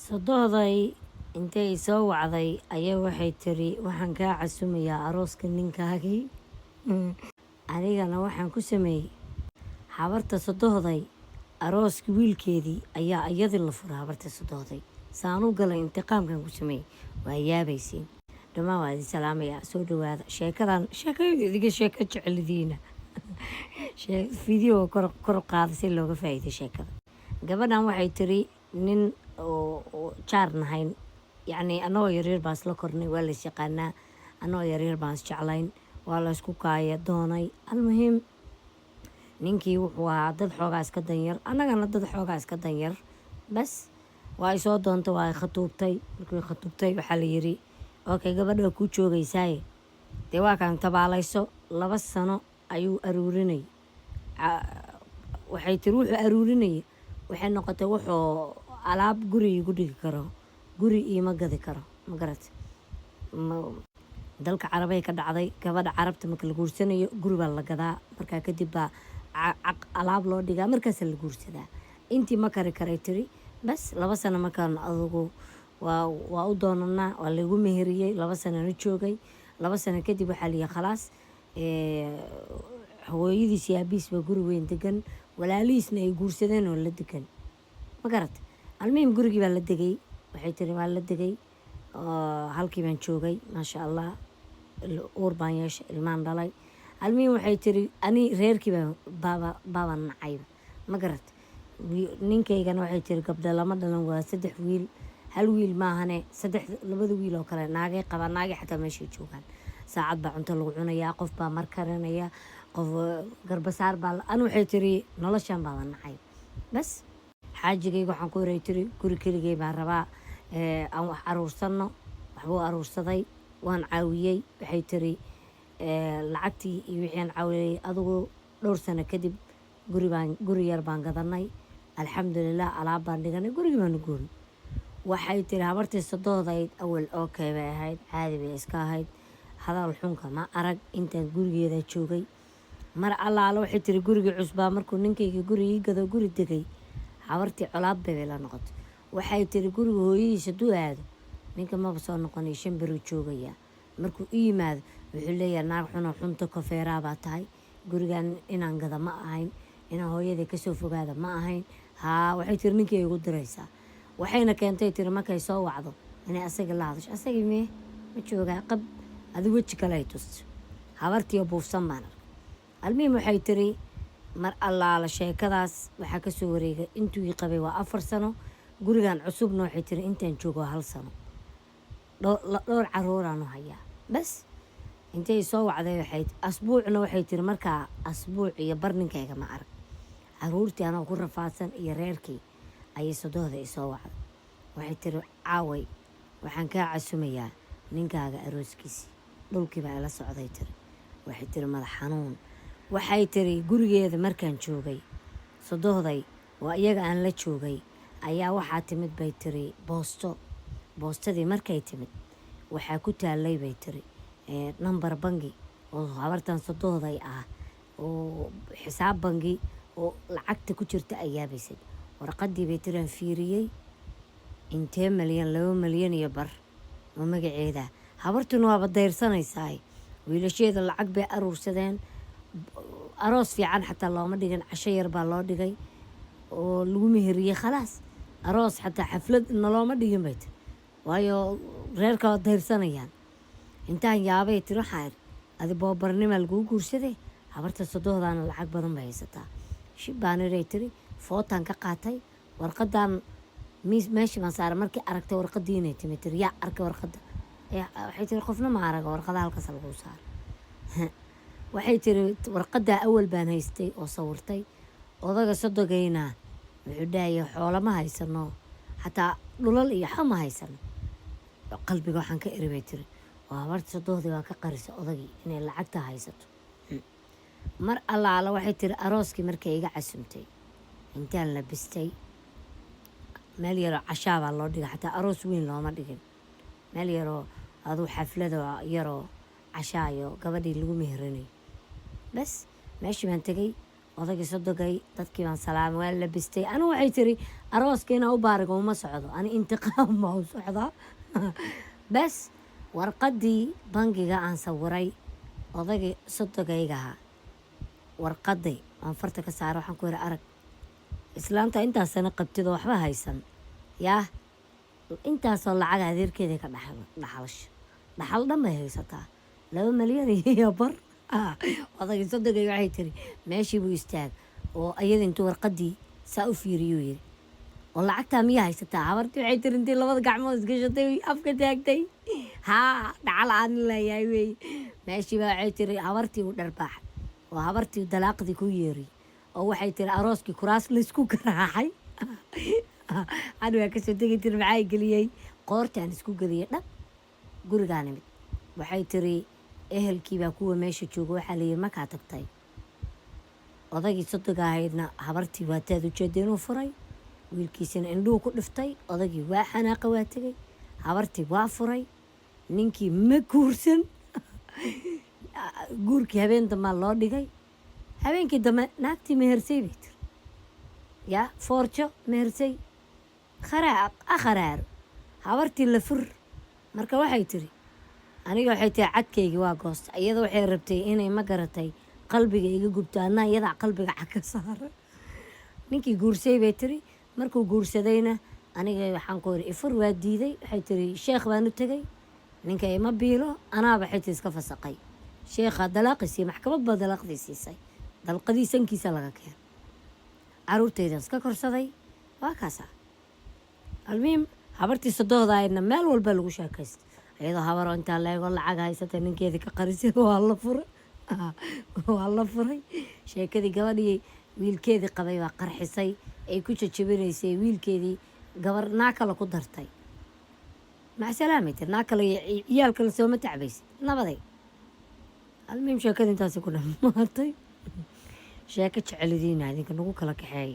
Sodohday intay soo wacday ayaa waxay tiri waxaan kaa casumayaa arooska ninkaagii. Anigana waxaan ku sameeyey habarta sodohday arooska wiilkeedii ayaa iyadii la furay habarta sodohday. Saan u galay intiqaamkan ku sameeyey waa yaabaysiin. Dhamaan waa idin salaamayaa soo dhawaada. Sheekada sheeko jecelidiina. Video kor qaada si looga faa'iido sheekada. Gabadhan waxay tiri nin oo jaar nahayn yacni anoo yaryar baan isla kornay waa la yaqaanaa anoo yaryar baan isjeclayn waa la isku kaaya doonay almuhiim ninkii wuxuu ahaa dad xoogaa iska danyar annagana dad xoogaa iska danyar bas waa ay soo doontay waa ay khatuubtay markii khatuubtay waxaa la yiri okay gabadha ku joogaysaaye dee waa kaan tabaalayso 2 sano ayuu aruurinay waxay tiri wuxuu aruurinay waxay noqotay wuxuu alaab guri igu dhigi karo guri iima gadi karo ma garat dalka carabay ka dhacday gabadha carabta marka la guursanayo guri baa la gadaa markaa kadib baa alaab loo dhigaa markaas la guursadaa intii ma kari karay tiri bas 2 sano markaan adugu waa u doonanaa waa lagu meheriyay 2 sano la joogay 2 sano kadib waxaa la khalaas hooyadiis iyo aabiis baa guri weyn degan walaalihiisna ay guursadeen oo la degan ma garat almuhiim gurigii baa la degay waxay tiri waa la degay halkii baan joogay maasha allah uur baan yeeshay ilmaan dhalay almuhiim waxay tiri ani reerkii baa nacay ma garat ninkaygana waxay tiri gabdha lama dhalan waa 3 wiil hal wiil maahane 2 wiil oo kale naagay qaba naagay xataa meesha joogaan saacad baa cunto lagu cunayaa qof baa mar karinaya qof garbasaar baa anu waxay tiri noloshan baa nacay bas xaajigayga waxaan ku horay tiri guri keligay baan rabaa aan wax aruursano waxbuu aruursaday waan caawiyey waxay tiri lacagtii iyo wixii aan caawiyey adigu 2 sano kadib guri yar baan gadanay alxamdulilah alaab baan dhiganay gurigii baan guurin waxay tiri habartii sodohdayd awal okay bay ahayd caadi bay iska ahayd hadal xunka ma arag intaan gurigeeda joogay mar allaala waxay tiri gurigii cusbaa markuu ninkayga gurigii gado guri degay habartii colaad bay la noqotay waxay tiri guriga hooyadiisa duu aado ninka maba soo noqonay 5 bari joogaya markuu u yimaado wuxuu leeyahay naag xunta kafeeraa baa tahay gurigan inaan gada ma ahayn inaan hooyadii ka soo fogaada ma ahayn waxay tiri ninkii ay ugu diraysaa waxayna keentay tiri markay soo wacdo inay asaga la hadasho asaga ma joogaa qab adigu weji kale ay tus habartii buufsan baan almuhiim waxay tiri mar allaala sheekadaas waxaa ka soo wareegay intuu qabay waa 4 sano gurigan cusubna waxay tiri intaan joogo 1 sano dhowr caruuraan u hayaa bas intay soo wacday waxay asbuucna waxay tiri markaa asbuuc iyo barninkayga ma arag caruurtii anoo ku rafaadsan iyo reerkii ayay sodohda i soo wacday waxay tiri caaway waxaan kaa casumayaa ninkaaga arooskiisii dhulkii baa ila socday tiri waxay tiri madax xanuun waxay tiri gurigeeda markaan joogay sodohday waa iyaga aan la joogay ayaa waxaa timid bay tiri boostadii markay timid waxaa ku taalay bay tiri number bangi oo habartan sodohday ah oo xisaab bangi oo lacagta ku jirta ayaa baysay warqadii bay tiri aan fiiriyey intee milyan 2 milyan iyo bar oo magaceeda habartuna waa badaysanaysaa wiilasheeda lacag bay aruursadeen aroos fiican xataa looma dhigin casho yar baa loo dhigay oo lagu meheriyay khalaas aroos xataa xaflad looma dhigin bay tiri waayo reerka waa daysanayaan intaan yaabay tiri waxaa adi boobarnima lagu guursaday habarta sodohdana lacag badan bay haysataa shibaaneray tiri footaan ka qaatay warqadan meeshii baan saaray markii aragtay warqadii inay timid tiri yaa arkay warqada waxay tiri qofna ma arag warqada halkaas lagu saaray waxay tiri warqada awal baan haystay oo sawirtay odaga sodogayna wuxuu dhaayay xoolo ma haysano xataa dhulal iyo xama haysano qalbiga waxaan ka iribay tiri waa habarta sodohdii waa ka qarisa odagii inay lacagta haysato mar allaala waxay tiri arooskii markay iga casumtay intaan la bistay meel yaroo cashaa baa loo dhigay xataa aroos weyn looma dhigin meel yaroo aduu xaflado yaroo cashaayo gabadhii lagu meherinayo bas meeshii baan tegay odagii sodogay dadkii baan salaamay waa labistay anigu waxay tiri arooskiina u baarigo uma socdo ani intiqaam baa u socdaa bas warqadii bangiga aan sawiray odagii sodogaygaha warqaday aan farta ka saaro waxaan ku yiri arag islaanta intaasana qabtid oo waxba haysan yaa intaasoo lacag adeerkeeda ka dhaxal dhan bay haysataa 2 milyan iyo bar odagii sodogay waxay tiri meeshii buu istaag oo ayada intuu warqadii saa u fiiriyuu yiri oo lacagtaa miyaa haysataa habartii waxay tiri intii labada gacmood isgashatay afka taagtay haa dhacal aan leeyahay wey meeshii baa waxay tiri habartii u dharbaax oo habartii dalaaqdii ku yeeray oo waxay tiri arooskii kuraas laysku garaacay ani waa kasoo tegi tiri maxay geliyey qoortaan isku geliyay dhab gurigaan imid waxay tiri ehelkii baa kuwa meesha jooga waxaa layidhi markaa tagtay odagii sodoga ahaydna habartii waataad ujeeda inuu furay wiilkiisina indhuhu ku dhiftay odagii waa xanaaqa waa tegay habartii waa furay ninkii ma guursan guurkii habeen dambaa loo dhigay habeenkii dambe naagtii mehersay bay tiri yaa foorjo mehersay kharaaro habartii la fur marka waxay tiri aniga waxay tiri cadkaygii waa goosta iyada waxay rabtay inay ma garatay qalbiga iga gubto anaa iyadaa qalbiga cad ka saara ninkii guursay bay tiri markuu guursadayna aniga waxaan ku yiri ifur waa diiday waxay tiri sheekh baan u tegay ninka ima biilo anaa waxay tiri iska fasaqay sheekha dalaaqisii maxkamad baa dalaaqdii siisay dalqadii sankiisa laga keenay caruurtayda iska korsaday waa kaasa almuhim habartii sodohdaayna meel walba lagu sheekaystay iyadoo habaro intaa leego lacag haysatay ninkeedii ka qarisay waa la furay sheekadii gabadhii wiilkeedii qabay baa qarxisay ay ku jajabinaysay wiilkeedii gabar naa kale ku dartay macsalaamay tir naa kale ciyaal kale sooma tacbaysid nabaday almuhim sheekada intaasi ku dhammaatay sheeko jecelidiina idinka nagu kala kaxeeyay